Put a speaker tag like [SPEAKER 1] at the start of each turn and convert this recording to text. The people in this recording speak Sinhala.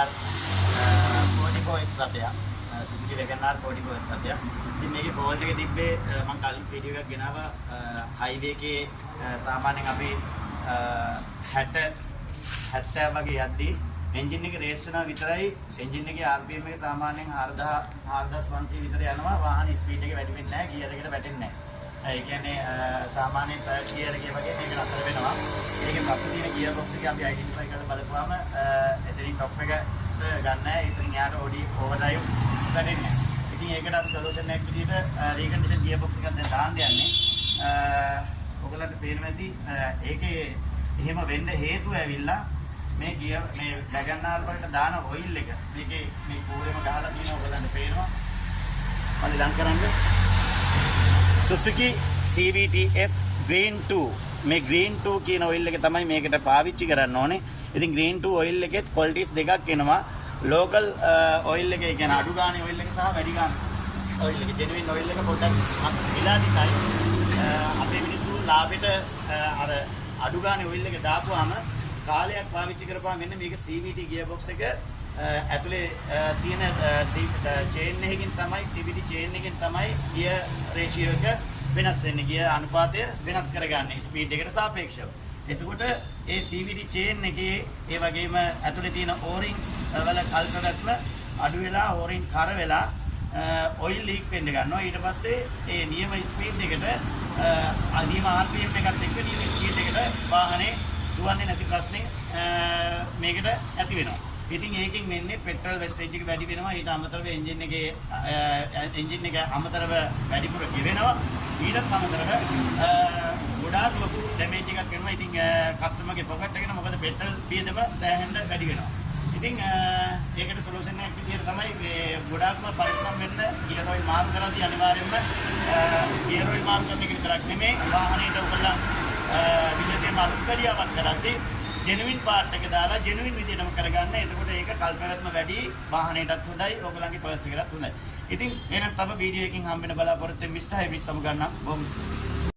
[SPEAKER 1] WagonR 44S රථයක්. Suzuki WagonR 44S රථයක්. ඉතින් මේකේ කෝල් එක තිබ්බේ මම කලින් වීඩියෝ එකක් ගෙනාවා හයිවේ එකේ සාමාන්‍යයෙන් අපි 60 70 වගේ යද්දී එන්ජින් එක රේස් වෙනවා විතරයි එන්ජින් එකේ RPM එක සාමාන්‍යයෙන් 4500 විතර යනවා වාහන ස්පීඩ් එක වැඩි වෙන්නේ නැහැ ගියර් එකට වැටෙන්නේ නැහැ. ඒ කියන්නේ සාමාන්‍යයෙන් තර්ඩ් ගියර් එකේ වගේ මේක නතර වෙනවා. ඒකේ පස්සේ තියෙන ගියර් බොක්ස් එක අපි අයිඩෙන්ටිෆයි කරලා බලපුවාම එතනින් টොප් එක ගන්න නැහැ. ඉතින් යාට OD ඕවර්ඩ්‍රයිව් වැටෙන්නේ නැහැ. ඉතින් ඒකට අපි සොලියුෂන් එකක් විදිහට රීකන්ඩිෂන් ගියර් බොක්ස් එකක් දැන් දාන්න යන්නේ. ඔයගලන්ට පේනවා ඇති ඒකේ එහෙම වෙන්න හේතුව ඇවිල්ලා මේ WagonR වලට දාන ඔයිල් එක මේකේ මේ කෝරෙම ගහලා තියෙනවා ඔයගලන්ට පේනවා මම ලං කරන්නේ Suzuki CVT-F Green 2 මේ Green 2 කියන ඔයිල් එක තමයි මේකට පාවිච්චි කරන්න ඕනේ. ඉතින් Green 2 ඔයිල් එකෙත් qualities දෙකක් එනවා. local ඔයිල් එක කියන්නේ අඩු ගානේ ඔයිල් එක සහ වැඩි ගානේ ඔයිල් එක genuine ඔයිල් එක පොඩ්ඩක් විලාදිතයි. අපේ මිනිස්සු ලාභෙට අර අඩු ගානේ ඔයිල් එක දාපුවාම කාලයක් පාවිච්චි කරපුවාම මෙන්න මේක CVT ගියර් බොක්ස් එක ඇතුලේ තියෙන චේන් එකකින් තමයි CVT චේන් එකකින් තමයි ගියර් රේෂියෝ එක වෙනස් වෙන්නේ. ගියර් අනුපාතය වෙනස් කරගන්නේ ස්පීඩ් එකට සාපේක්ෂව. එතකොට ඒ CVT චේන් එකේ ඒ වගේම ඇතුලේ තියෙන O-rings වල කල්පගත්ම අඩු වෙලා O-ring කර වෙලා ඔයිල් ලීක් වෙන්න ගන්නවා. ඊට පස්සේ ඒ නියම ස්පීඩ් එකට නියම RPM එකත් එක්ක නියම ස්පීඩ් එකට වාහනේ දුවන්නේ නැති ප්‍රශ්නේ මේකට ඇති වෙනවා. ඉතින් ඒකෙන් වෙන්නේ පෙට්‍රල් වෙස්ටේජ් එක වැඩි වෙනවා. ඊට අමතරව එන්ජින් එක අමතරව වැඩිපුර ගෙවෙනවා. ඊටත් අමතරව ගොඩාක් ලොකු ඩැමේජ් එකක් වෙනවා. ඉතින් කස්ටමර්ගේ පොකට් එකට මොකද පෙට්‍රල් වියදම සෑහෙන්න වැඩි වෙනවා. ඉතින් ඒකට සොලියුෂන් එකක් විදිහට තමයි මේ ගොඩාක්ම පරිස්සම් වෙන්න ගියර් ඔයිල් මාරු කරද්දී අනිවාර්යයෙන්ම ගියර් ඔයිල් මාරු කරන එක විතරක් නෙමෙයි වාහනේට ඔයගොල්ලෝ විශේෂයෙන්ම අලුත් කඩියාවක් කරද්දී ජෙනුයින් පාර්ට් එක දාලා ජෙනුයින් විදිහටම කරගන්න. එතකොට ඒක කල්පගත්ම වැඩි වාහනයටත් හොඳයි ඔයගොල්ලන්ගේ පර්ස් එකටත් හොඳයි. ඉතින් එහෙනම් තව වීඩියෝ එකකින් හම්බ වෙන බලාපොරොත්තු වෙන මිස්ටර් හයිබ්‍රිඩ් සමු ගන්නම්. බොහොම ස්තුතියි.